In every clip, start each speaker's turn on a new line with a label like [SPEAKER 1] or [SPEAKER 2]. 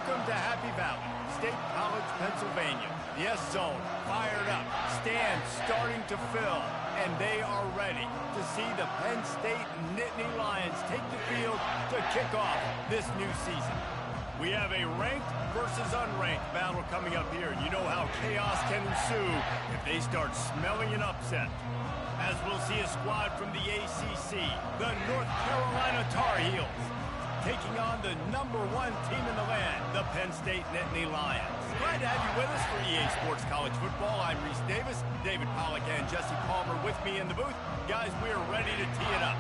[SPEAKER 1] Welcome to Happy Valley, State College, Pennsylvania. The S zone fired up, stands starting to fill, and they are ready to see the Penn State Nittany Lions take the field to kick off this new season. We have a ranked versus unranked battle coming up here, and you know how chaos can ensue if they start smelling an upset. As we'll see a squad from the ACC, the North Carolina Tar Heels, taking on the #1 team in the land, the Penn State Nittany Lions. Glad to have you with us for EA Sports College Football. I'm Reese Davis, David Pollack and Jesse Palmer with me in the booth. Guys, we are ready to tee it up.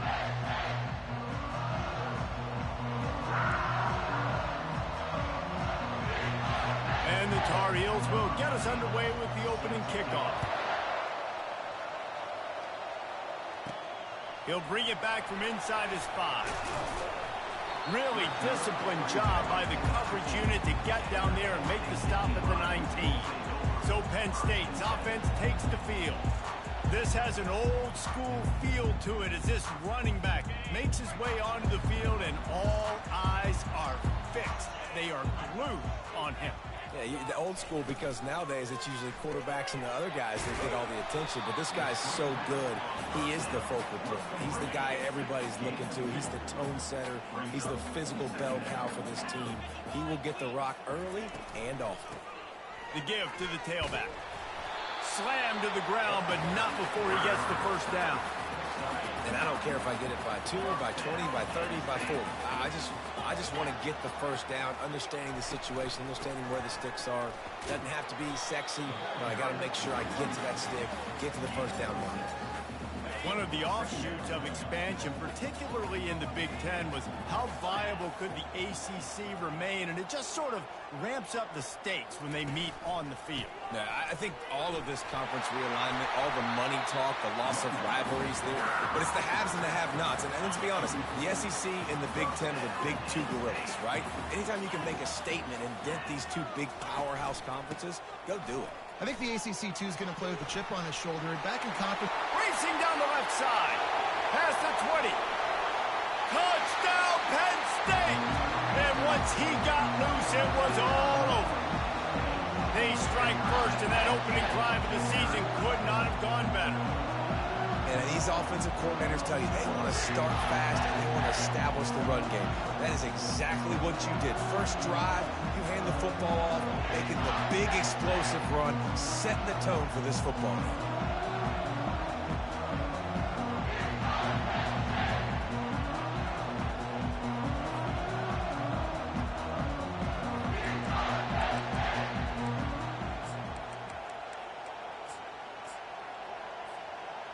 [SPEAKER 1] And the Tar Heels will get us underway with the opening kickoff. He'll bring it back from inside his 5. Really disciplined job by the coverage unit to get down there and make the stop at the 19. So Penn State's offense takes the field. This has an old school feel to it as this running back makes his way onto the field and all eyes are fixed. They are glued on him.
[SPEAKER 2] Yeah, the old school, because nowadays it's usually quarterbacks and the other guys that get all the attention, but this guy's so good. He is the focal point. He's the guy everybody's looking to. He's the tone setter. He's the physical bell cow for this team. He will get the rock early and often.
[SPEAKER 1] The give to the tailback. Slam to the ground, but not before he gets the first down.
[SPEAKER 2] And I don't care if I get it by 2, by 20, by 30, by 40. I just want to get the first down, understanding the situation, understanding where the sticks are. Doesn't have to be sexy, but I got to make sure I get to that stick, get to the first down line.
[SPEAKER 1] One of the offshoots of expansion, particularly in the Big Ten, was how viable could the ACC remain, and it just sort of ramps up the stakes when they meet on the field.
[SPEAKER 2] Yeah, I think all of this conference realignment, all the money talk, the loss of rivalries there, but it's the haves and the have-nots. And let's be honest, the SEC and the Big Ten are the big two gorillas, right? Anytime you can make a statement and dent these two big powerhouse conferences, go do it.
[SPEAKER 3] I think the ACC, too, is going to play with a chip on his shoulder. Back in conference.
[SPEAKER 1] Racing down the left side. Past the 20. Touchdown, Penn State! And once he got loose, it was all over. They strike first, and that opening drive of the season could not have gone better.
[SPEAKER 2] And these offensive coordinators tell you they want to start fast and they want to establish the run game. That is exactly what you did. First drive, you hand the football off, making the big explosive run, setting the tone for this football game.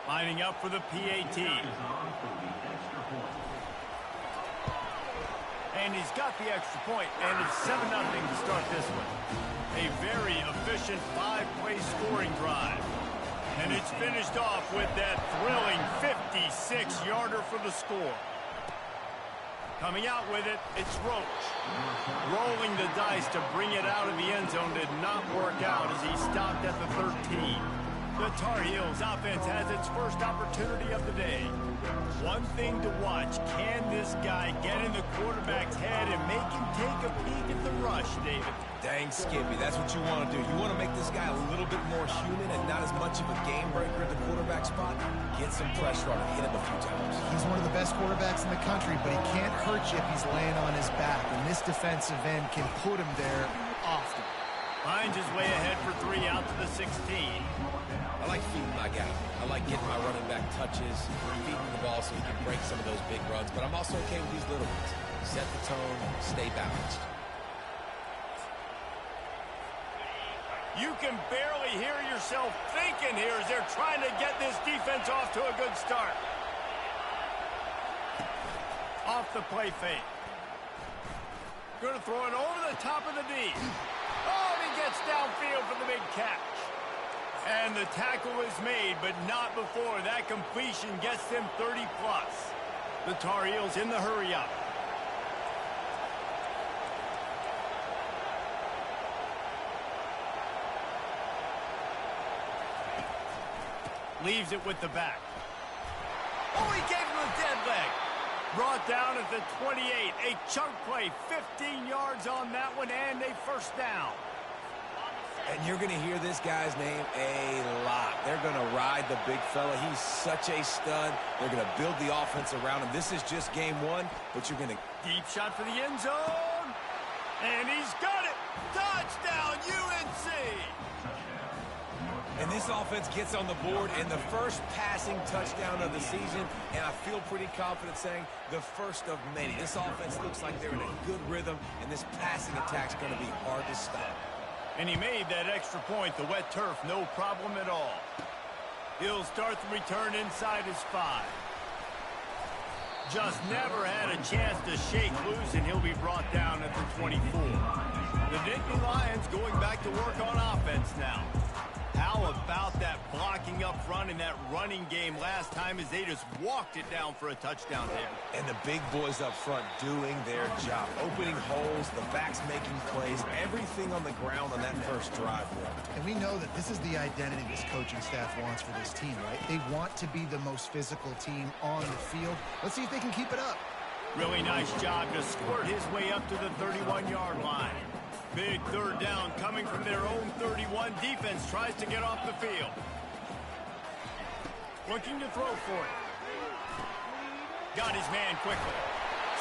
[SPEAKER 1] Lining up for the PAT. And he's got the extra point, and it's 7-0 to start this one. A very efficient 5-play scoring drive. And it's finished off with that thrilling 56-yarder for the score. Coming out with it, it's Roach. Rolling the dice to bring it out of the end zone did not work out as he stopped at the 13. The Tar Heels offense has its first opportunity of the day. One thing to watch, can this guy get in the quarterback's head and make him take a peek at the rush, David?
[SPEAKER 2] Dang, Skippy, that's what you want to do. You want to make this guy a little bit more human and not as much of a game breaker at the quarterback spot. Get some pressure on him, hit him a few times.
[SPEAKER 3] He's one of the best quarterbacks in the country, but he can't hurt you if he's laying on his back, and this defensive end can put him there often.
[SPEAKER 1] Finds his way ahead for 3 out to the 16.
[SPEAKER 2] I like feeding my guy. I like getting my running back touches, feeding the ball so he can break some of those big runs, but I'm also okay with these little ones. Set the tone, stay balanced.
[SPEAKER 1] You can barely hear yourself thinking here as they're trying to get this defense off to a good start. Off the play fake. Going to throw it over the top of the D. Oh, and he gets downfield for the big catch. And the tackle is made, but not before that completion gets them 30-plus. The Tar Heels in the hurry-up. Leaves it with the back. Oh, he gave him a dead leg. Brought down at the 28. A chunk play, 15 yards on that one, and a first down.
[SPEAKER 2] And you're going to hear this guy's name a lot. They're going to ride the big fella. He's such a stud. They're going to build the offense around him. This is just game one, but you're going to...
[SPEAKER 1] Deep shot for the end zone. And he's got it. Touchdown, UNC.
[SPEAKER 2] And this offense gets on the board in the first passing touchdown of the season, and I feel pretty confident saying the first of many. This offense looks like they're in a good rhythm, and this passing attack's going to be hard to stop.
[SPEAKER 1] And he made that extra point, the wet turf, no problem at all. He'll start the return inside his 5. Just never had a chance to shake loose, and he'll be brought down at the 24. The Nittany Lions going back to work on offense now. How about that blocking up front in that running game last time as they just walked it down for a touchdown, David?
[SPEAKER 2] And the big boys up front doing their job. Opening holes, the backs making plays, everything on the ground on that first drive.
[SPEAKER 3] And we know that this is the identity this coaching staff wants for this team, right? They want to be the most physical team on the field. Let's see if they can keep it up.
[SPEAKER 1] Really nice job to squirt his way up to the 31-yard line. Big third down coming from their own 31. Defense tries to get off the field. Looking to throw for it. Got his man quickly.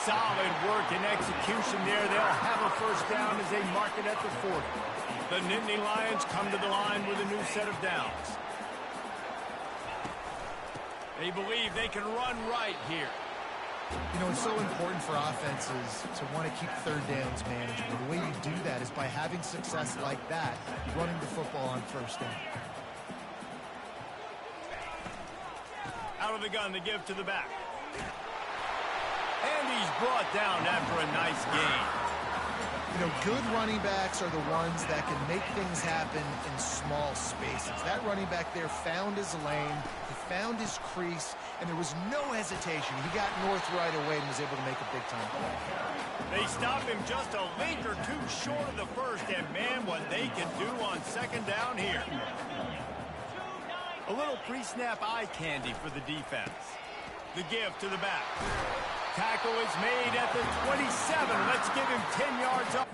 [SPEAKER 1] Solid work and execution there. They'll have a first down as they mark it at the 40. The Nittany Lions come to the line with a new set of downs. They believe they can run right here.
[SPEAKER 3] You know, it's so important for offenses to want to keep third downs manageable. The way you do that is by having success like that, running the football on first down.
[SPEAKER 1] Out of the gun to give to the back. And he's brought down after a nice gain.
[SPEAKER 3] You know, good running backs are the ones that can make things happen in small spaces. That running back there found his lane, he found his crease, and there was no hesitation. He got north right away and was able to make a big-time play.
[SPEAKER 1] They stop him just a link or two short of the first, and man, what they can do on second down here. A little pre-snap eye candy for the defense. The give to the back. Tackle is made at the 27. Let's give him 10 yards up.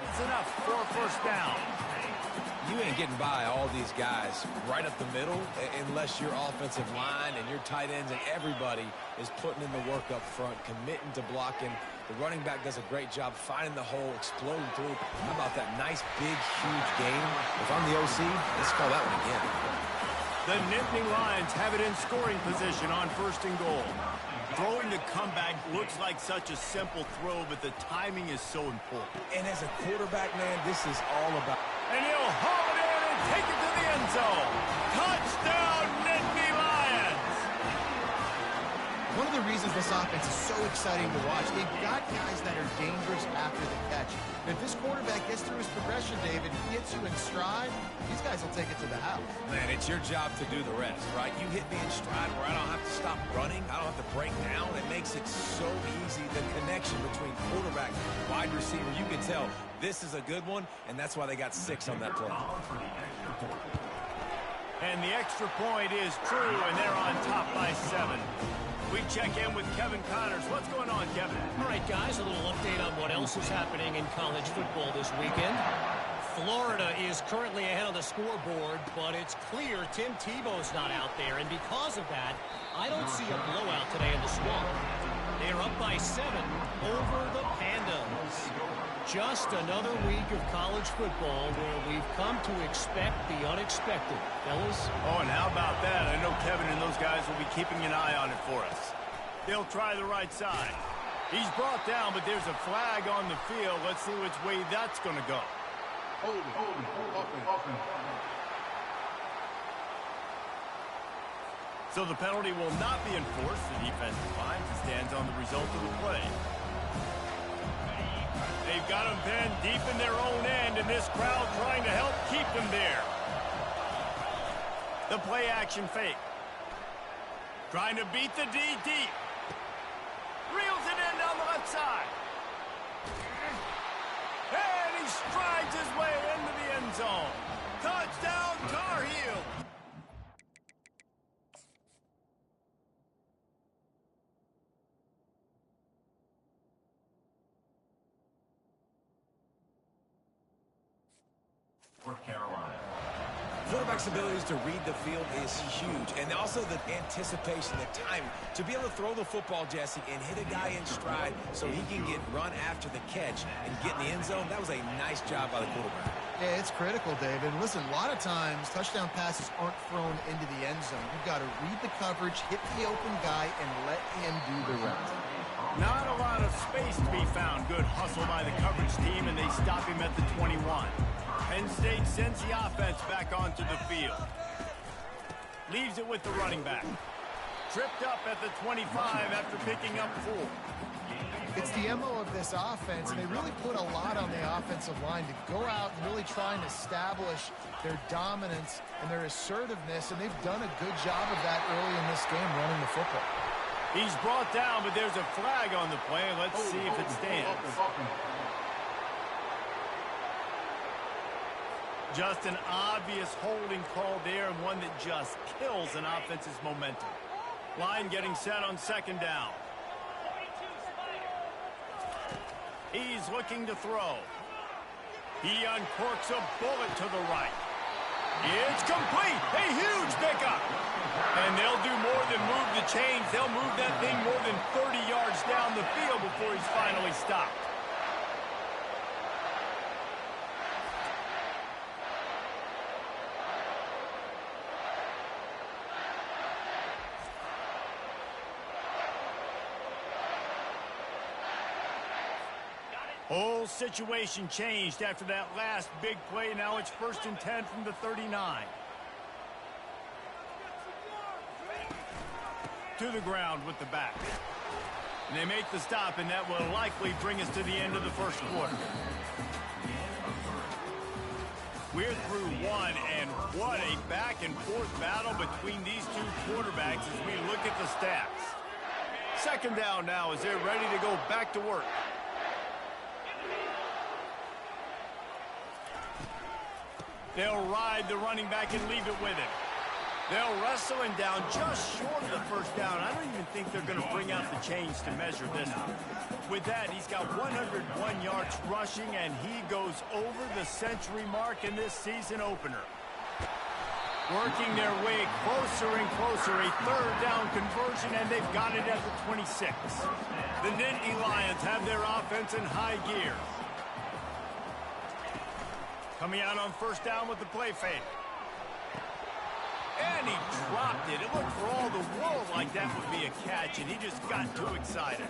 [SPEAKER 1] It's enough for a first down.
[SPEAKER 2] You ain't getting by all these guys right up the middle unless your offensive line and your tight ends and everybody is putting in the work up front, committing to blocking. The running back does a great job finding the hole, exploding through. How about that nice, big, huge gain? If I'm the OC, let's call that one again.
[SPEAKER 1] The Nittany Lions have it in scoring position on first and goal. Throwing the comeback looks like such a simple throw, but the timing is so important.
[SPEAKER 2] And as a quarterback, man, this is all about...
[SPEAKER 1] And he'll haul it in and take it to the end zone. Touchdown, Nittany Lions!
[SPEAKER 3] One of the reasons this offense is so exciting to watch, they've got guys that are dangerous after the catch. And if this quarterback gets through his progression, David, he hits you in stride, these guys will take it to the house.
[SPEAKER 2] Man, it's your job to do the rest, right? You hit me in stride where I don't have to stop running. I don't have to break down. It makes it so easy. The connection between quarterback and wide receiver, you can tell this is a good one, and that's why they got 6 on that play.
[SPEAKER 1] And the extra point is true, and they're on top by 7. We check in with Kevin Connors. What's going on, Kevin?
[SPEAKER 4] All right, guys, a little update on what else is happening in college football this weekend. Florida is currently ahead on the scoreboard, but it's clear Tim Tebow's not out there, and because of that, I don't see a blowout today in the Swamp. They are up by 7 over the Pandas. Just another week of college football where we've come to expect the unexpected. Fellas?
[SPEAKER 1] Oh, and how about that? I know Kevin and those guys will be keeping an eye on it for us. They'll try the right side. He's brought down, but there's a flag on the field. Let's see which way that's going to go. So the penalty will not be enforced. The defensive line stands on the result of the play. They've got them pinned deep in their own end, and this crowd trying to help keep them there. The play action fake. Trying to beat the D deep. Reels it in down the left side. And he strides his way into the end zone. Touchdown, Tar Heel.
[SPEAKER 5] North Carolina.
[SPEAKER 2] Quarterback's abilities to read the field is huge, and also the anticipation, the time to be able to throw the football, Jesse, and hit a guy in stride so he can get run after the catch and get in the end zone. That was a nice job by the quarterback.
[SPEAKER 3] Yeah, it's critical, David. Listen, a lot of times touchdown passes aren't thrown into the end zone. You've got to read the coverage, hit the open guy, and let him do the rest.
[SPEAKER 1] Not a lot of space to be found. Good hustle by the coverage team, and they stop him at the 21. Penn State sends the offense back onto the field. Leaves it with the running back. Tripped up at the 25 after picking up 4.
[SPEAKER 3] It's the MO of this offense, and they really put a lot on the offensive line to go out and really try and establish their dominance and their assertiveness, and they've done a good job of that early in this game running the football.
[SPEAKER 1] He's brought down, but there's a flag on the play. Let's see if it stands. Just an obvious holding call there, and one that just kills an offense's momentum. Line getting set on second down. He's looking to throw. He uncorks a bullet to the right. It's complete. A huge pickup. And they'll do more than move the chains. They'll move that thing more than 30 yards down the field before he's finally stopped. Whole situation changed after that last big play. Now it's 1st and 10 from the 39. To the ground with the back. And they make the stop, and that will likely bring us to the end of the first quarter. We're through one, and what a back-and-forth battle between these two quarterbacks as we look at the stats. Second down now as they're ready to go back to work. They'll ride the running back and leave it with him. They'll wrestle him down just short of the first down. I don't even think they're going to bring out the chains to measure this one. With that, he's got 101 yards rushing, and he goes over the century mark in this season opener. Working their way closer and closer, a third down conversion, and they've got it at the 26. The Nittany Lions have their offense in high gear. Coming out on first down with the play fake. And he dropped it. It looked for all the world like that would be a catch, and he just got too excited.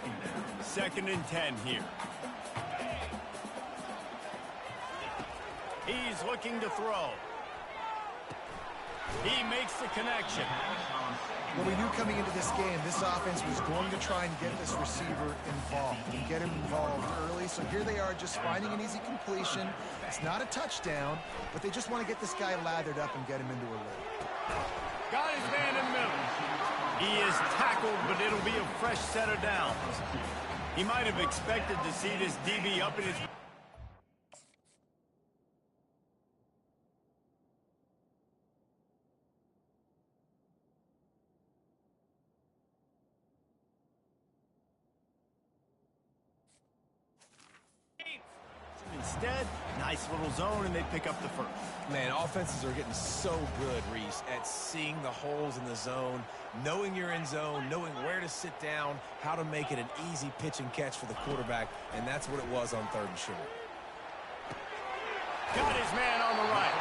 [SPEAKER 1] 2nd and 10 here. He's looking to throw. He makes the connection.
[SPEAKER 3] Well, we knew coming into this game, this offense was going to try and get this receiver involved and get him involved early. So here they are just finding an easy completion. It's not a touchdown, but they just want to get this guy lathered up and get him into a lead.
[SPEAKER 1] Got his man in the middle. He is tackled, but it'll be a fresh set of downs. He might have expected to see this DB up in his... Instead, nice little zone, and they pick up the first.
[SPEAKER 2] Man, offenses are getting so good, Reese, at seeing the holes in the zone, knowing you're in zone, knowing where to sit down, how to make it an easy pitch and catch for the quarterback, and that's what it was on 3rd and short.
[SPEAKER 1] Got his man on the right.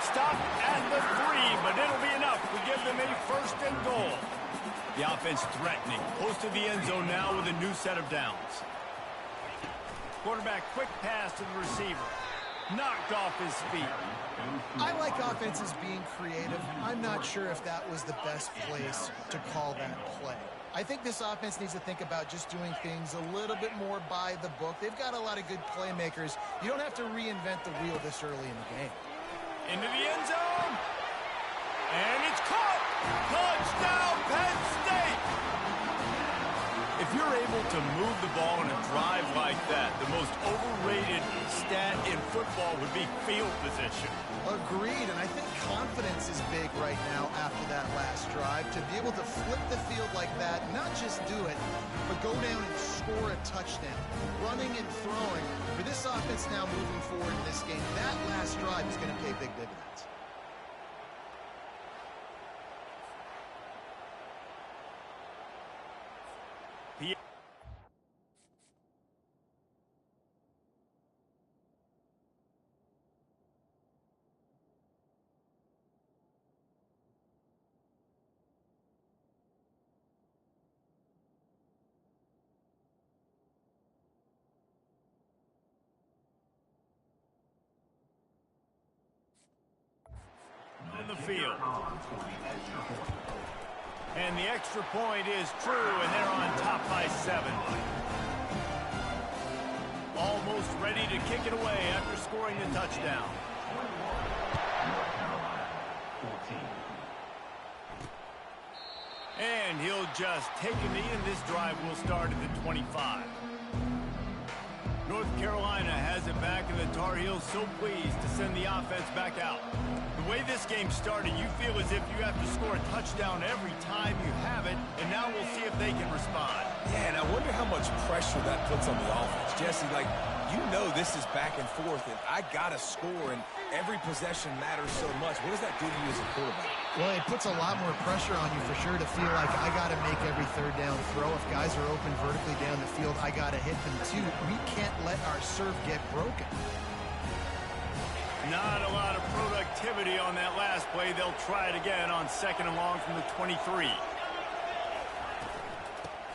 [SPEAKER 1] Stop at the 3, but it'll be enough to give them a 1st and goal. The offense threatening, close to the end zone now with a new set of downs. Quarterback quick pass to the receiver. Knocked off his feet.
[SPEAKER 3] I like offenses being creative. I'm not sure if that was the best place to call that play. I think this offense needs to think about just doing things a little bit more by the book. They've got a lot of good playmakers. You don't have to reinvent the wheel this early in the game.
[SPEAKER 1] Into the end zone. And it's you're able to move the ball in a drive like that, the most overrated stat in football would be field position.
[SPEAKER 3] Agreed, and I think confidence is big right now after that last drive. To be able to flip the field like that, not just do it, but go down and score a touchdown. Running and throwing. For this offense now moving forward in this game, that last drive is going to pay big dividends.
[SPEAKER 1] In the field. And the extra point is true, and they're on top by 7. Almost ready to kick it away after scoring the touchdown. And he'll just take a knee, and this drive will start at the 25. North Carolina has it back, and the Tar Heels so pleased to send the offense back out. The way this game started, you feel as if you have to score a touchdown every time you have it, and now we'll see if they can respond.
[SPEAKER 2] Yeah, and I wonder how much pressure that puts on the offense. Jesse, like, you know this is back and forth, and I got to score, and every possession matters so much. What does that do to you as a quarterback?
[SPEAKER 3] Well, it puts a lot more pressure on you for sure to feel like I got to make every third down throw. If guys are open vertically down the field, I got to hit them too. We can't let our serve get broken.
[SPEAKER 1] Not a lot of productivity on that last play. They'll try it again on 2nd and long from the 23.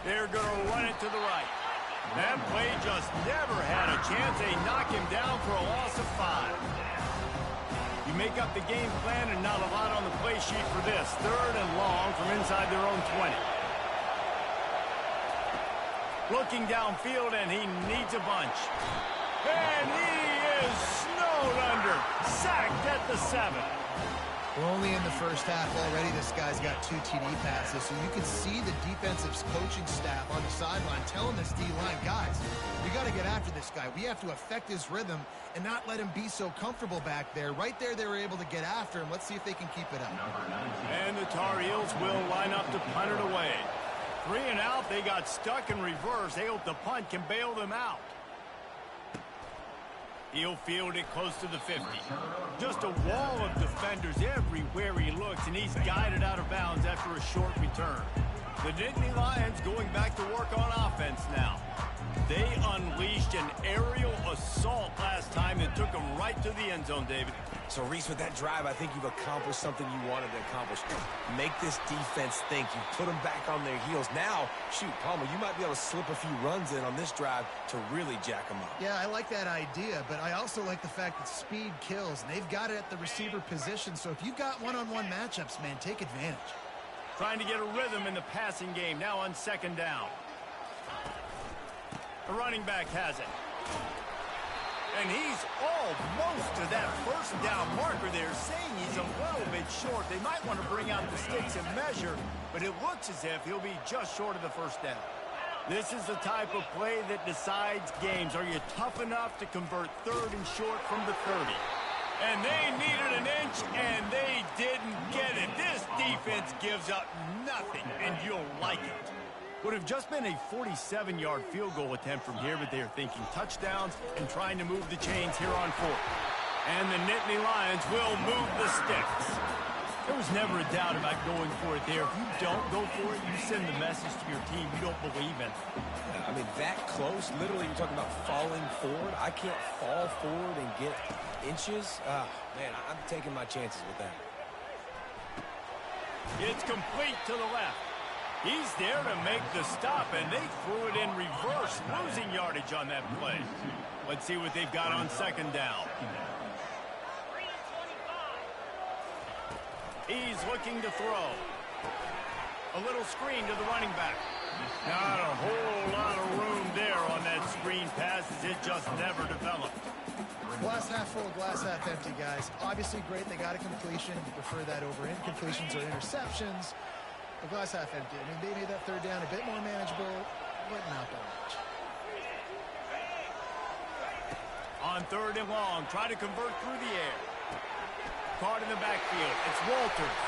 [SPEAKER 1] They're going to run it to the right. That play just never had a chance. They knock him down for a loss of 5. You make up the game plan and not a lot on the play sheet for this. 3rd and long from inside their own 20. Looking downfield, and he needs a bunch. And he is snowed under. Sacked at the 7.
[SPEAKER 3] We're only in the first half already. This guy's got 2 TD passes, so you can see the defensive coaching staff on the sideline telling this D-line, guys, we got to get after this guy. We have to affect his rhythm and not let him be so comfortable back there. Right there, they were able to get after him. Let's see if they can keep it up.
[SPEAKER 1] And the Tar Heels will line up to punt it away. 3 and out, they got stuck in reverse. They hope the punt can bail them out. He'll field it close to the 50. Just a wall of defenders everywhere he looks, and he's guided out of bounds after a short return. The Nittany Lions going back to work on offense now. They unleashed an aerial assault last time that took them right to the end zone, David.
[SPEAKER 2] So, Reese, with that drive, I think you've accomplished something you wanted to accomplish. Make this defense think. You put them back on their heels. Now, shoot, Palmer, you might be able to slip a few runs in on this drive to really jack them up.
[SPEAKER 3] Yeah, I like that idea, but I also like the fact that speed kills, and they've got it at the receiver position. So if you've got one-on-one matchups, man, take advantage.
[SPEAKER 1] Trying to get a rhythm in the passing game, now on 2nd down. The running back has it. And he's almost to that 1st down marker there, saying he's a little bit short. They might want to bring out the sticks and measure, but it looks as if he'll be just short of the 1st down. This is the type of play that decides games. Are you tough enough to convert 3rd and short from the 30? And they needed an inch, and they didn't get it. This defense gives up nothing, and you'll like it. Would have just been a 47-yard field goal attempt from here, but they are thinking touchdowns and trying to move the chains here on 4th. And the Nittany Lions will move the sticks. There was never a doubt about going for it there. If you don't go for it, you send the message to your team you don't believe in it.
[SPEAKER 2] I mean, that close, literally, you're talking about falling forward. I can't fall forward and get inches. Man, I'm taking my chances with that.
[SPEAKER 1] It's complete to the left. He's there to make the stop, and they threw it in reverse, losing yardage on that play. Let's see what they've got on 2nd down. He's looking to throw. A little screen to the running back. Not a whole lot of room there on that screen pass, as it just never developed.
[SPEAKER 3] Glass half full, glass half empty, guys. Obviously great, they got a completion. You prefer that over incompletions or interceptions. The glass half empty. I mean, they made that 3rd down a bit more manageable. but not by much.
[SPEAKER 1] On 3rd and long, try to convert through the air. Caught in the backfield. It's Walters.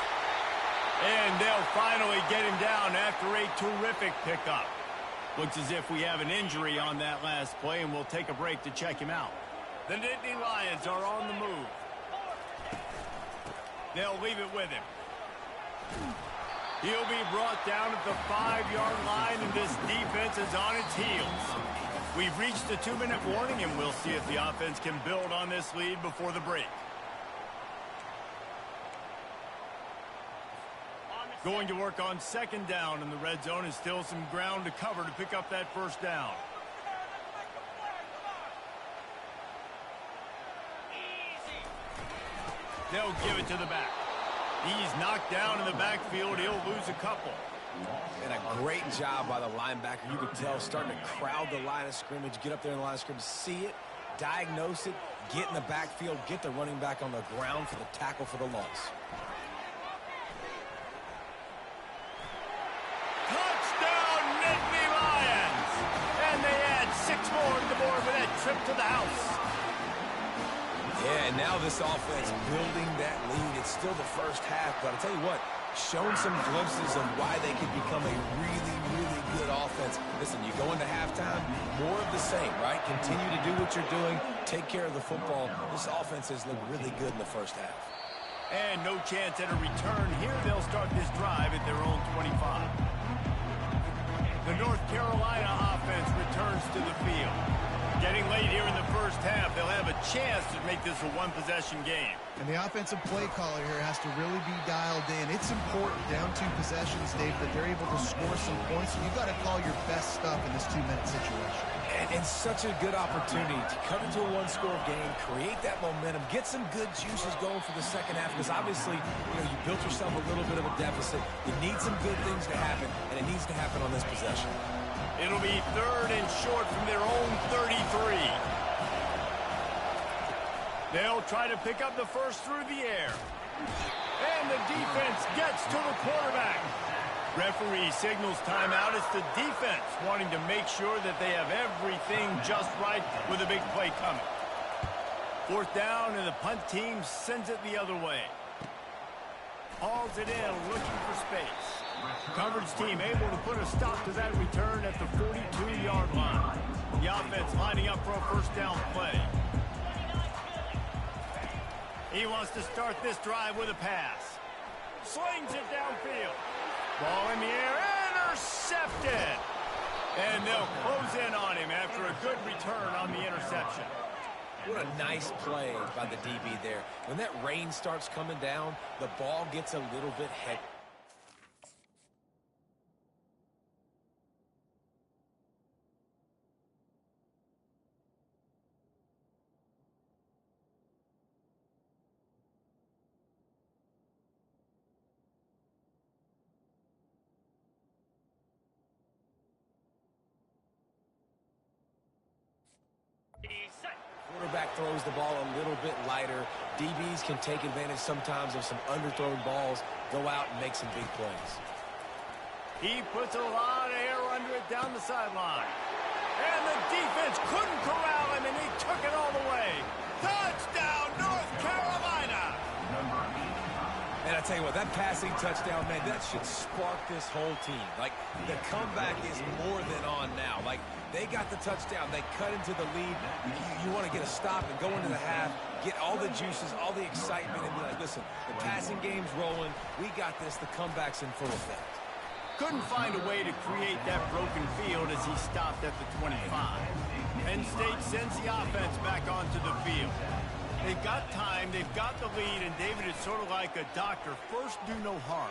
[SPEAKER 1] And they'll finally get him down after a terrific pickup. Looks as if we have an injury on that last play, and we'll take a break to check him out. The Nittany Lions are on the move. They'll leave it with him. He'll be brought down at the 5-yard line, and this defense is on its heels. We've reached the 2-minute warning, and we'll see if the offense can build on this lead before the break. Going to work on 2nd down in the red zone, and still some ground to cover to pick up that 1st down. They'll give it to the back. He's knocked down in the backfield. He'll lose a couple.
[SPEAKER 2] And a great job by the linebacker. You could tell starting to crowd the line of scrimmage, get up there in the line of scrimmage, see it, diagnose it, get in the backfield, get the running back on the ground for the tackle for the loss.
[SPEAKER 1] Touchdown, Nittany Lions! And they add 6 more to the board with that trip to the house.
[SPEAKER 2] Yeah, and now this offense building that lead. It's still the first half, but I'll tell you what, shown some glimpses of why they could become a really, really good offense. Listen, you go into halftime, more of the same, right? Continue to do what you're doing, take care of the football. This offense has looked really good in the first half.
[SPEAKER 1] And no chance at a return here. They'll start this drive at their own 25. The North Carolina offense returns to the field. Getting late here in the first half, they'll have a chance to make this a one-possession game.
[SPEAKER 3] And the offensive play caller here has to really be dialed in. It's important down 2 possessions, Dave, that they're able to score some points. You've got to call your best stuff in this 2-minute situation.
[SPEAKER 2] And such a good opportunity to cut into a 1-score game, create that momentum, get some good juices going for the second half, because obviously, you built yourself a little bit of a deficit. You need some good things to happen, and it needs to happen on this possession.
[SPEAKER 1] It'll be 3rd and short from their own 33. They'll try to pick up the first through the air. And the defense gets to the quarterback. Referee signals timeout. It's the defense wanting to make sure that they have everything just right with a big play coming. 4th down, and the punt team sends it the other way. Hauls it in, looking for space. Coverage team able to put a stop to that return at the 42-yard line. The offense lining up for a 1st down play. He wants to start this drive with a pass. Slings it downfield. Ball in the air, intercepted. And they'll close in on him after a good return on the interception.
[SPEAKER 2] What a nice play by the DB there. When that rain starts coming down, the ball gets a little bit heavy. Quarterback throws the ball a little bit lighter. DBs can take advantage sometimes of some underthrown balls, go out and make some big plays.
[SPEAKER 1] He puts a lot of air under it down the sideline. And the defense couldn't corral him, and he took it all the way. Touchdown, North Carolina!
[SPEAKER 2] And I tell you what, that passing touchdown, man, that should spark this whole team. Like, the comeback is more than on now. Like, they got the touchdown. They cut into the lead. You want to get a stop and go into the half, get all the juices, all the excitement, and be like, listen, the passing game's rolling. We got this. The comeback's in full effect.
[SPEAKER 1] Couldn't find a way to create that broken field as he stopped at the 25. Penn State sends the offense back onto the field. They've got time, they've got the lead, and David is sort of like a doctor. First, do no harm.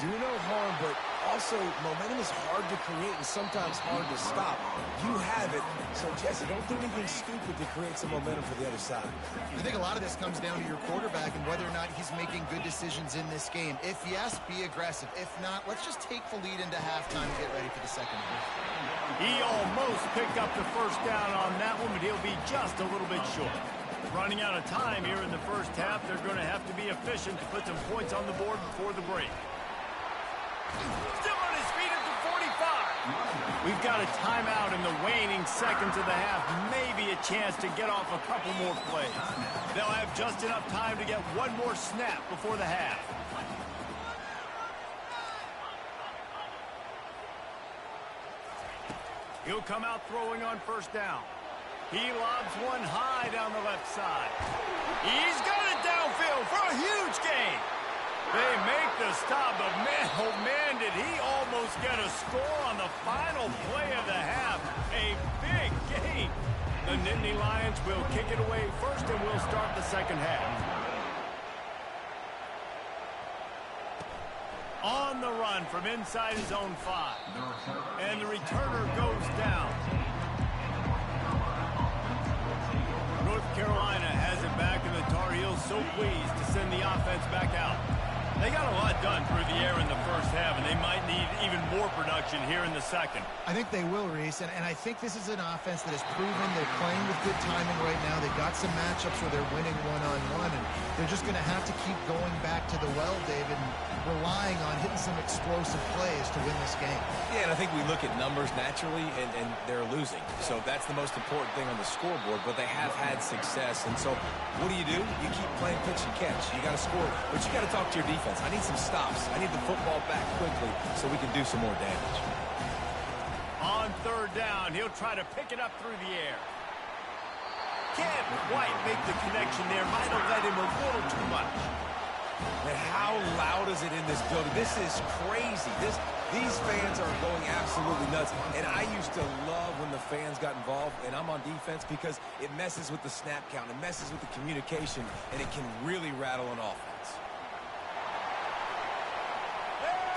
[SPEAKER 2] Do no harm, but also momentum is hard to create and sometimes hard to stop. You have it, so Jesse, don't do anything stupid to create some momentum for the other side.
[SPEAKER 3] I think a lot of this comes down to your quarterback and whether or not he's making good decisions in this game. If yes, be aggressive. If not, let's just take the lead into halftime and get ready for the second half.
[SPEAKER 1] He almost picked up the 1st down on that one, but he'll be just a little bit short. Running out of time here in the first half, they're going to have to be efficient to put some points on the board before the break. Still on his feet at the 45. We've got a timeout in the waning seconds of the half. Maybe a chance to get off a couple more plays. They'll have just enough time to get one more snap before the half. He'll come out throwing on first down. He lobs one high down the left side. He's got it downfield for a huge gain. They make the stop, but man, oh man, did he almost get a score on the final play of the half. A big gain. The Nittany Lions will kick it away first, and we'll start the second half. On the run from inside his own 5. And the returner goes down. North Carolina has it back, and the Tar Heels so pleased to send the offense back out. They got a lot done through the air in the first half, and they might need even more production here in the second.
[SPEAKER 3] I think they will, Reese, and I think this is an offense that has proven they're playing with good timing right now. They've got some matchups where they're winning one-on-one, and they're just going to have to keep going back to the well, David, and relying on hitting some explosive plays to win this game.
[SPEAKER 2] Yeah, and I think we look at numbers naturally, and they're losing. So that's the most important thing on the scoreboard, but they have had success. And so what do? You keep playing pitch and catch. You got to score, but you got to talk to your defense. I need some stops. I need the football back quickly so we can do some more damage.
[SPEAKER 1] On third down, he'll try to pick it up through the air. Can't quite make the connection there. Might have led him a little too much.
[SPEAKER 2] And how loud is it in this building? This is crazy. These fans are going absolutely nuts. And I used to love when the fans got involved, and I'm on defense, because it messes with the snap count. It messes with the communication, and it can really rattle an offense.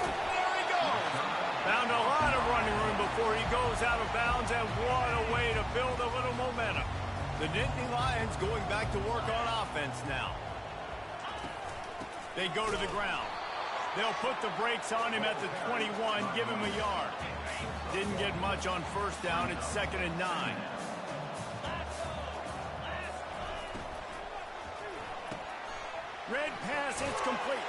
[SPEAKER 1] There he goes. Found a lot of running room before he goes out of bounds, and what a way to build a little momentum. The Nittany Lions going back to work on offense now. They go to the ground. They'll put the brakes on him at the 21, give him a yard. Didn't get much on first down. It's 2nd and 9. Red pass, it's complete.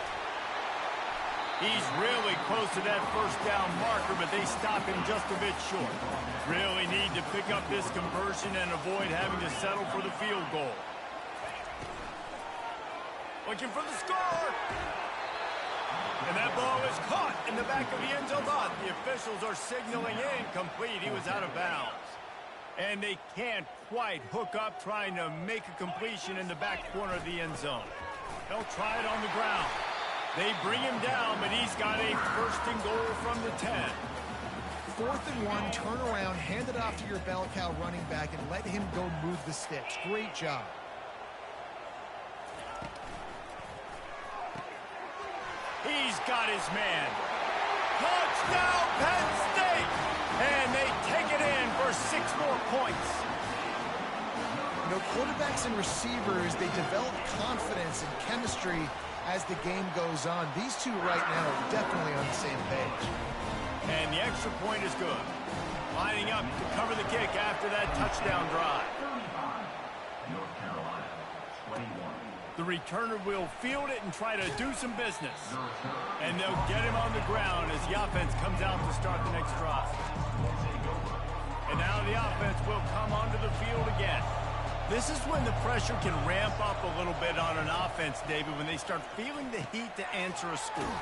[SPEAKER 1] He's really close to that first down marker, but they stop him just a bit short. Really need to pick up this conversion and avoid having to settle for the field goal. Looking for the score. And that ball is caught in the back of the end zone. The officials are signaling incomplete. He was out of bounds. And they can't quite hook up trying to make a completion in the back corner of the end zone. They'll try it on the ground. They bring him down, but he's got a 1st and goal from the 10.
[SPEAKER 3] 4th and 1, turn around, hand it off to your bell cow running back, and let him go move the sticks. Great job.
[SPEAKER 1] He's got his man. Touchdown, Penn State! And they take it in for 6 more points.
[SPEAKER 3] You know, quarterbacks and receivers, they develop confidence and chemistry as the game goes on. These two right now are definitely on the same page.
[SPEAKER 1] And the extra point is good. Lining up to cover the kick after that touchdown drive. The returner will field it and try to do some business. And they'll get him on the ground as the offense comes out to start the next drive. And now the offense will come onto the field again. This is when the pressure can ramp up a little bit on an offense, David, when they start feeling the heat to answer a score.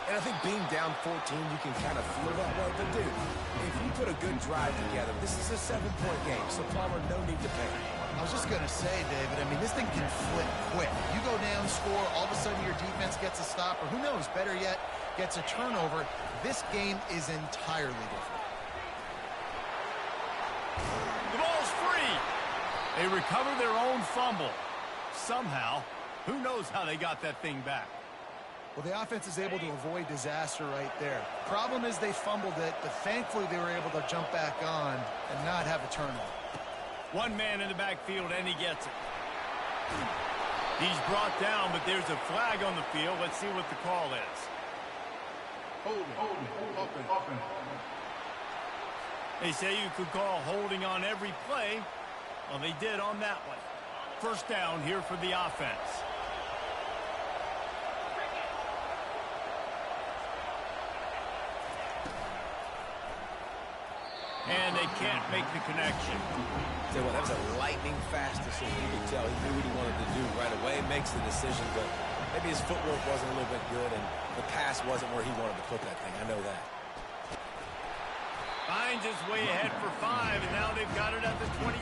[SPEAKER 2] And I think being down 14, you can kind of feel that way. But, dude, if you put a good drive together, this is a 7-point game. So, Palmer, no need to panic.
[SPEAKER 3] I was just going to say, David, I mean, this thing can flip quick. You go down, score, all of a sudden your defense gets a stop, or who knows, better yet, gets a turnover. This game is entirely different.
[SPEAKER 1] The ball's free. They recover their own fumble. Somehow, who knows how they got that thing back.
[SPEAKER 3] Well, the offense is able to avoid disaster right there. Problem is they fumbled it, but thankfully they were able to jump back on and not have a turnover.
[SPEAKER 1] One man in the backfield, and he gets it. He's brought down, but there's a flag on the field. Let's see what the call is.
[SPEAKER 5] Open.
[SPEAKER 1] They say you could call holding on every play. Well, they did on that one. First down here for the offense. And they can't make the connection.
[SPEAKER 2] Tell you what, that was a lightning-fast decision. You could tell he knew what he wanted to do right away, makes the decision, but maybe his footwork wasn't a little bit good, and the pass wasn't where he wanted to put that thing. I know that.
[SPEAKER 1] Finds his way ahead for 5, and now they've got it at the 28.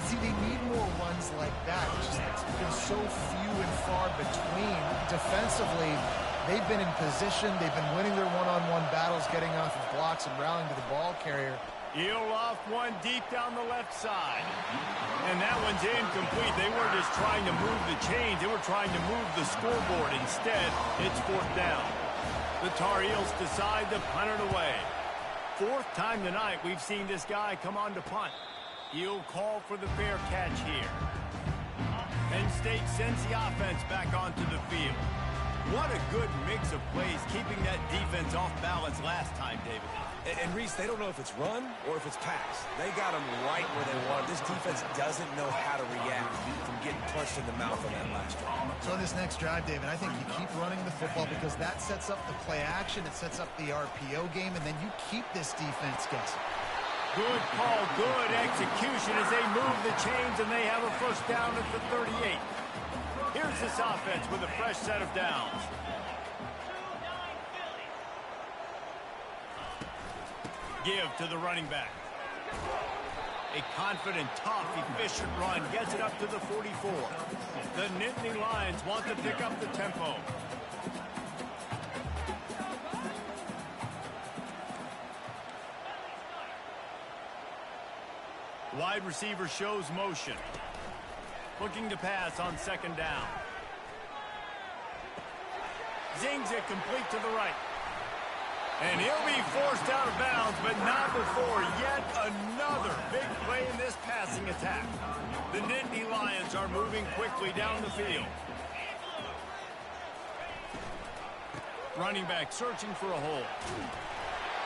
[SPEAKER 3] See, they need more runs like that. It's just been so few and far between. Defensively, they've been in position. They've been winning their one-on-one battles, getting off of blocks and rallying to the ball carrier.
[SPEAKER 1] He'll off one deep down the left side. And that one's incomplete. They weren't just trying to move the chains. They were trying to move the scoreboard. Instead, it's 4th down. The Tar Heels decide to punt it away. 4th time tonight we've seen this guy come on to punt. He'll call for the fair catch here. Penn State sends the offense back onto the field. What a good mix of plays, keeping that defense off balance last time, David.
[SPEAKER 2] And Reese, they don't know if it's run or if it's pass. They got them right where they want. This defense doesn't know how to react from getting punched in the mouth on that last drive.
[SPEAKER 3] So in this next drive, David, I think you keep running the football because that sets up the play action, it sets up the RPO game, and then you keep this defense guessing.
[SPEAKER 1] Good call, good execution as they move the chains, and they have a 1st down at the 38. Here's this offense with a fresh set of downs. Give to the running back. A confident, tough, efficient run gets it up to the 44. The Nittany Lions want to pick up the tempo. Wide receiver shows motion. Looking to pass on 2nd down. Zings it complete to the right. And he'll be forced out of bounds, but not before yet another big play in this passing attack. The Nittany Lions are moving quickly down the field. Running back searching for a hole.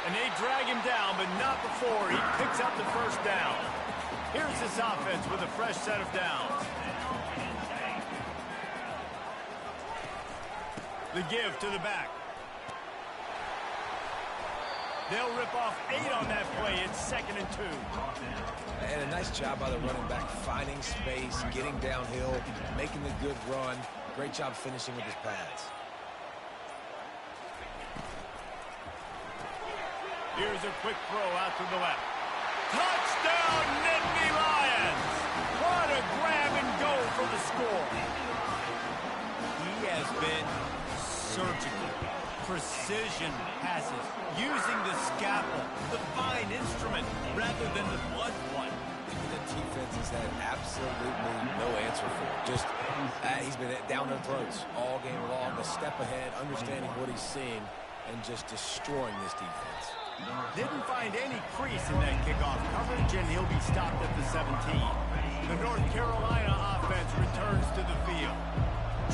[SPEAKER 1] And they drag him down, but not before he picks up the 1st down. Here's this offense with a fresh set of downs. The give to the back. They'll rip off 8 on that play. It's 2nd and 2.
[SPEAKER 2] And a nice job by the running back, finding space, getting downhill, making a good run. Great job finishing with his pads.
[SPEAKER 1] Here's a quick throw out to the left. Touchdown, Nittany Lions! What a grab and go for the score. He has been surgical. Precision passes, using the scalpel, the fine instrument, rather than the blunt one.
[SPEAKER 2] The defense has had absolutely no answer for it. Just, he's been down their throats all game long, a step ahead, understanding what he's seeing, and just destroying this defense.
[SPEAKER 1] Didn't find any crease in that kickoff coverage, and he'll be stopped at the 17. The North Carolina offense returns to the field.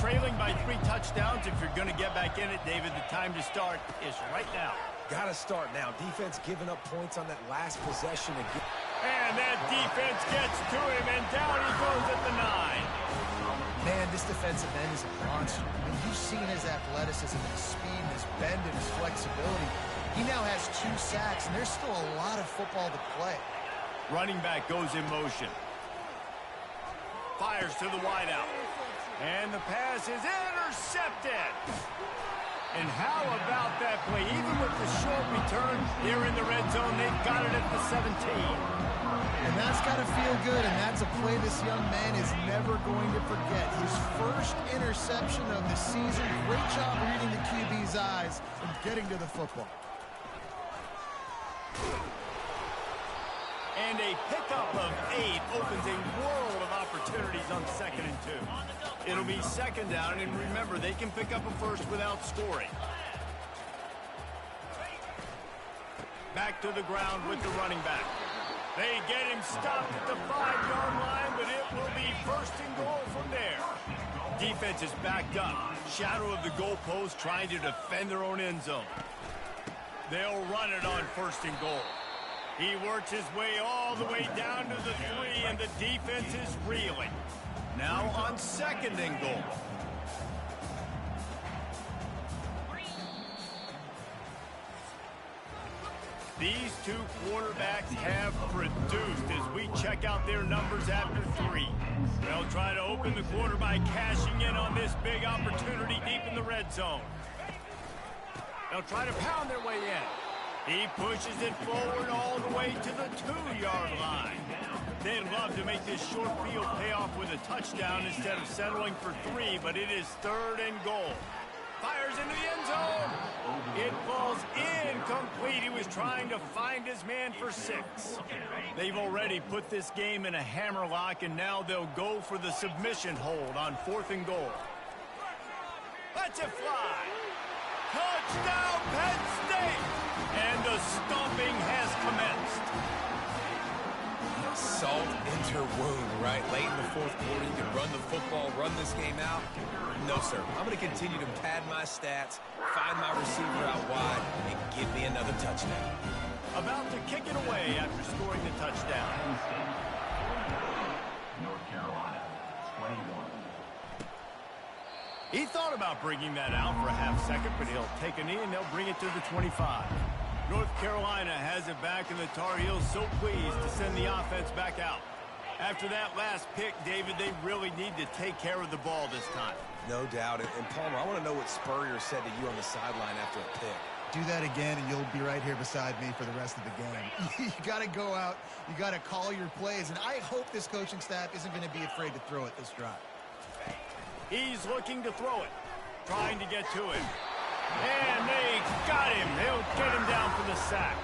[SPEAKER 1] Trailing by 3 touchdowns. If you're going to get back in it, David, the time to start is right now.
[SPEAKER 2] Got to start now. Defense giving up points on that last possession again.
[SPEAKER 1] And that defense gets to him, and down he goes at the 9.
[SPEAKER 3] Man, this defensive end is a monster. I mean, you've seen his athleticism, his speed, his bend, and his flexibility. He now has 2 sacks, and there's still a lot of football to play.
[SPEAKER 1] Running back goes in motion. Fires to the wideout. And the pass is intercepted. And how about that play? Even with the short return, they're in the red zone. They've got it at the 17.
[SPEAKER 3] And that's got to feel good, and that's a play this young man is never going to forget. His first interception of the season. Great job reading the QB's eyes and getting to the football.
[SPEAKER 1] And a pickup of 8 opens a world of opportunities on 2nd and 2. It'll be 2nd down, and remember, they can pick up a first without scoring. Back to the ground with the running back. They get him stopped at the 5-yard line, but it will be 1st and goal from there. Defense is backed up. Shadow of the goalpost trying to defend their own end zone. They'll run it on 1st and goal. He works his way all the way down to the 3, and the defense is reeling. Now on 2nd and goal. These two quarterbacks have produced as we check out their numbers after 3. They'll try to open the quarter by cashing in on this big opportunity deep in the red zone. They'll try to pound their way in. He pushes it forward all the way to the 2-yard line. They'd love to make this short field pay off with a touchdown instead of settling for 3, but it is 3rd and goal. Fires into the end zone. It falls incomplete. He was trying to find his man for 6. They've already put this game in a hammerlock, and now they'll go for the submission hold on 4th and goal. Let's it fly. Touchdown, Penn State! And the stomping has commenced.
[SPEAKER 2] Salt into wound, right? Late in the 4th quarter, you can run the football, run this game out. No, sir. I'm going to continue to pad my stats, find my receiver out wide, and give me another touchdown.
[SPEAKER 1] About to kick it away after scoring the touchdown.
[SPEAKER 5] North Carolina, 21.
[SPEAKER 1] He thought about bringing that out for a half second, but he'll take a knee and they'll bring it to the 25. North Carolina has it back, and the Tar Heels so pleased to send the offense back out. After that last pick, David, they really need to take care of the ball this time.
[SPEAKER 2] No doubt. And Palmer, I want to know what Spurrier said to you on the sideline after a pick.
[SPEAKER 3] Do that again, and you'll be right here beside me for the rest of the game. You got to go out. You got to call your plays, and I hope this coaching staff isn't going to be afraid to throw it this drive.
[SPEAKER 1] He's looking to throw it, trying to get to him. And they got him. They'll get him down for the sack.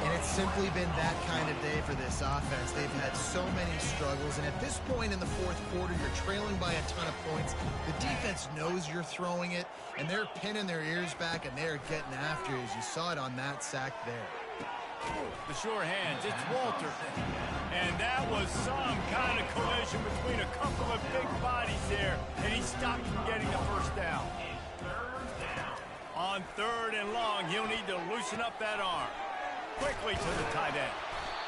[SPEAKER 3] And it's simply been that kind of day for this offense. They've had so many struggles, and at this point in the 4th quarter, you're trailing by a ton of points. The defense knows you're throwing it, and they're pinning their ears back, and they're getting after you, as you saw it on that sack there.
[SPEAKER 1] The sure hands, it's Walter. And that was some kind of collision between a couple of big bodies there, and he stopped from getting the first down. On 3rd and long, he'll need to loosen up that arm. Quickly to the tight end.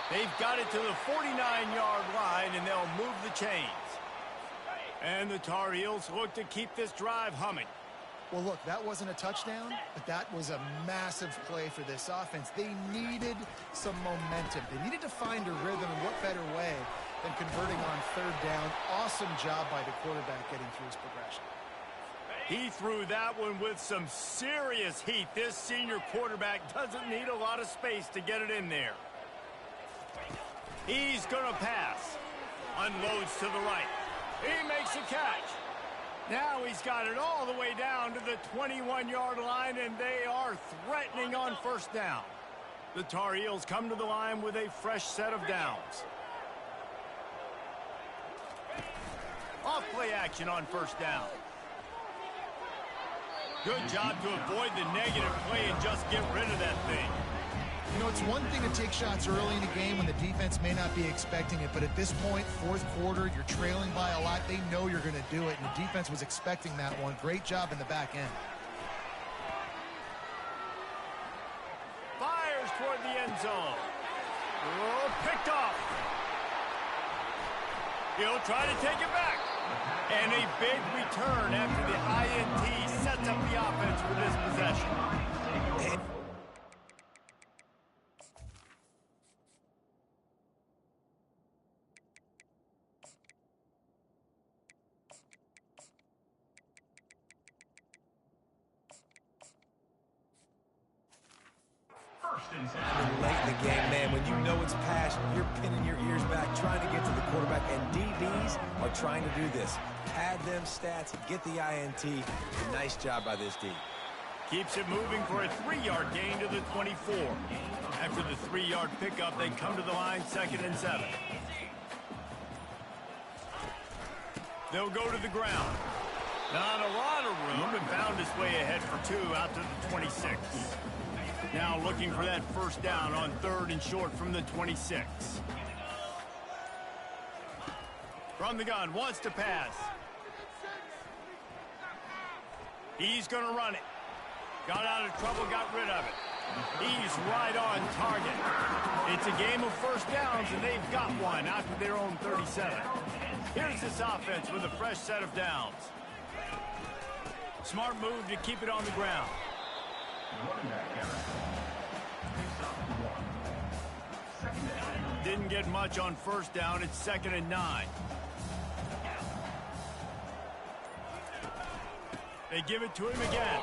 [SPEAKER 1] They've got it to the 49-yard line, and they'll move the chains. And the Tar Heels look to keep this drive humming.
[SPEAKER 3] Well, look, that wasn't a touchdown, but that was a massive play for this offense. They needed some momentum. They needed to find a rhythm, and what better way than converting on 3rd down. Awesome job by the quarterback getting through his progression.
[SPEAKER 1] He threw that one with some serious heat. This senior quarterback doesn't need a lot of space to get it in there. He's going to pass. Unloads to the right. He makes a catch. Now he's got it all the way down to the 21-yard line, and they are threatening on 1st down. The Tar Heels come to the line with a fresh set of downs. Off play action on 1st down. Good job to avoid the negative play and just get rid of that thing.
[SPEAKER 3] You know, it's one thing to take shots early in the game when the defense may not be expecting it, but at this point, 4th quarter, you're trailing by a lot. They know you're going to do it, and the defense was expecting that one. Great job in the back end.
[SPEAKER 1] Fires toward the end zone. Oh, picked off. He'll try to take it back. And a big return after the INT sets up the offense for this possession.
[SPEAKER 2] Late in the game, man, when you know it's passion, you're pinning your ears back, trying to get to the quarterback, and DBs are trying to do this. Pad them stats, get the INT. Nice job by this D.
[SPEAKER 1] Keeps it moving for a 3-yard gain to the 24. After the 3-yard pickup, they come to the line 2nd and 7. They'll go to the ground. Not a lot of room, and found his way ahead for 2 out to the 26. Now looking for that 1st down on 3rd and short from the 26. From the gun, wants to pass. He's going to run it. Got out of trouble, got rid of it. He's right on target. It's a game of 1st downs, and they've got one out to their own 37. Here's this offense with a fresh set of downs. Smart move to keep it on the ground. Didn't get much on first down. It's 2nd and 9. They give it to him again.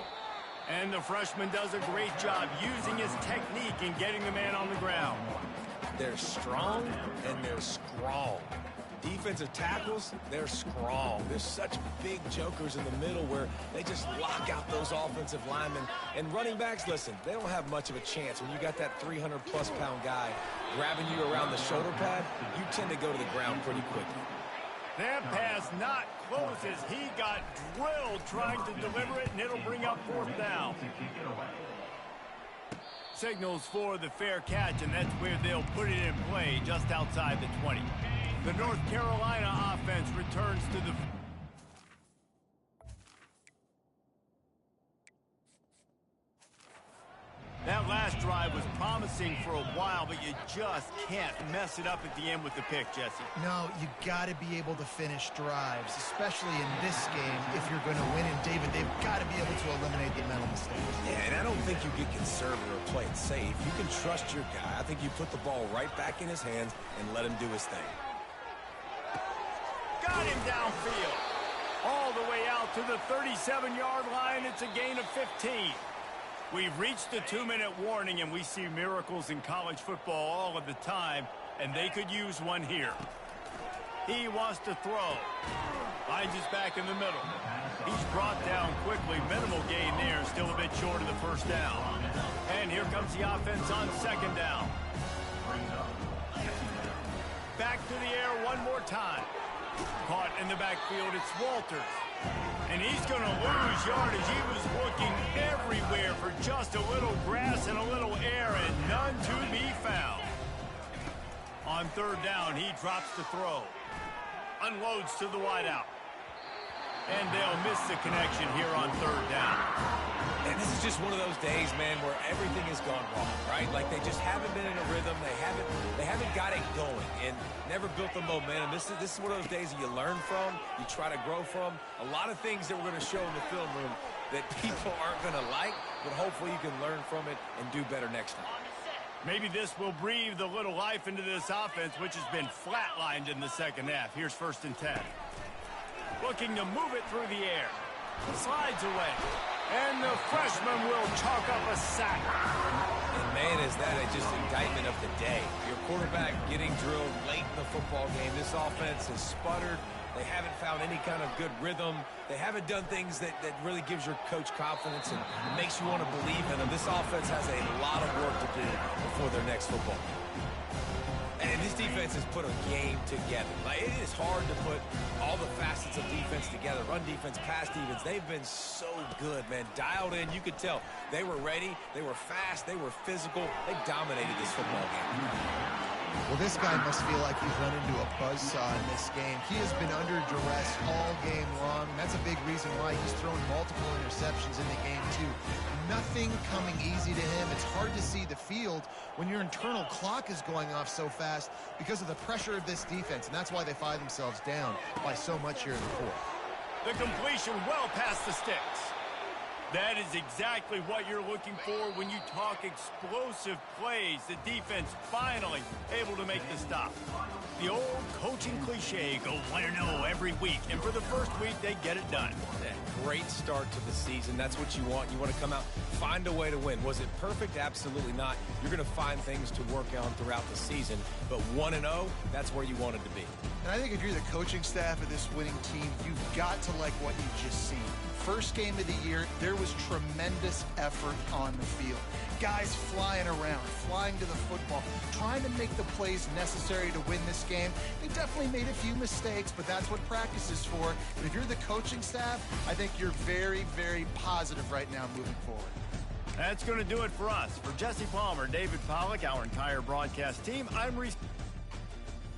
[SPEAKER 1] And the freshman does a great job using his technique and getting the man on the ground.
[SPEAKER 2] They're strong and they're strong. Defensive tackles, they're strong. There's such big jokers in the middle where they just lock out those offensive linemen. And running backs, listen, they don't have much of a chance. When you got that 300-plus pound guy grabbing you around the shoulder pad, you tend to go to the ground pretty quickly.
[SPEAKER 1] That pass not close as he got drilled trying to deliver it, and it'll bring up 4th down. Signals for the fair catch, and that's where they'll put it in play, just outside the 20. The North Carolina offense returns to the... That last drive was promising for a while, but you just can't mess it up at the end with the pick, Jesse.
[SPEAKER 3] No, you got to be able to finish drives, especially in this game if you're going to win. And, David, they've got to be able to eliminate the mental mistakes.
[SPEAKER 2] Yeah, and I don't think you get conservative or play it safe. You can trust your guy. I think you put the ball right back in his hands and let him do his thing.
[SPEAKER 1] Got him downfield. All the way out to the 37-yard line. It's a gain of 15. We've reached the 2-minute warning, and we see miracles in college football all of the time, and they could use one here. He wants to throw. Finds his back in the middle. He's brought down quickly. Minimal gain there, still a bit short of the first down. And here comes the offense on 2nd down. Back to the air one more time. Caught in the backfield, it's Walters. And he's going to lose yardage. He was looking everywhere for just a little grass and a little air, and none to be found. On 3rd down, he drops the throw. Unloads to the wideout. And they'll miss the connection here on 3rd down.
[SPEAKER 2] And this is just one of those days, man, where everything has gone wrong, right? Like they just haven't been in a rhythm. They haven't got it going and never built the momentum. This is one of those days that you learn from, you try to grow from. A lot of things that we're going to show in the film room that people aren't going to like, but hopefully you can learn from it and do better next time.
[SPEAKER 1] Maybe this will breathe a little life into this offense, which has been flatlined in the 2nd half. Here's 1st and 10. Looking to move it through the air. Slides away. And the freshman will chalk up a sack.
[SPEAKER 2] And man, is that just indictment of the day. Your quarterback getting drilled late in the football game. This offense has sputtered. They haven't found any kind of good rhythm. They haven't done things that really gives your coach confidence and makes you want to believe in them. This offense has a lot of work to do before their next football game. And this defense has put a game together. Like, it is hard to put all the facets of defense together. Run defense, pass defense. They've been so good, man. Dialed in. You could tell they were ready. They were fast. They were physical. They dominated this football game.
[SPEAKER 3] Well, this guy must feel like he's run into a buzzsaw in this game. He has been under duress all game long, and that's a big reason why he's thrown multiple interceptions in the game, too. Nothing coming easy to him. It's hard to see the field when your internal clock is going off so fast because of the pressure of this defense, and that's why they find themselves down by so much here in the 4th.
[SPEAKER 1] The completion well past the sticks. That is exactly what you're looking for when you talk explosive plays. The defense finally able to make the stop. The old coaching cliche, go 1-0 every week. And for the first week, they get it done.
[SPEAKER 2] Great start to the season. That's what you want. You want to come out, find a way to win. Was it perfect? Absolutely not. You're going to find things to work on throughout the season. But 1-0, that's where you wanted to be.
[SPEAKER 3] And I think if you're the coaching staff of this winning team, you've got to like what you've just seen. First game of the year, there was tremendous effort on the field. Guys flying around, flying to the football, trying to make the plays necessary to win this game. They definitely made a few mistakes, but that's what practice is for. And if you're the coaching staff, I think you're very, very positive right now moving forward.
[SPEAKER 1] That's going to do it for us. For Jesse Palmer, David Pollack, our entire broadcast team, I'm Reese.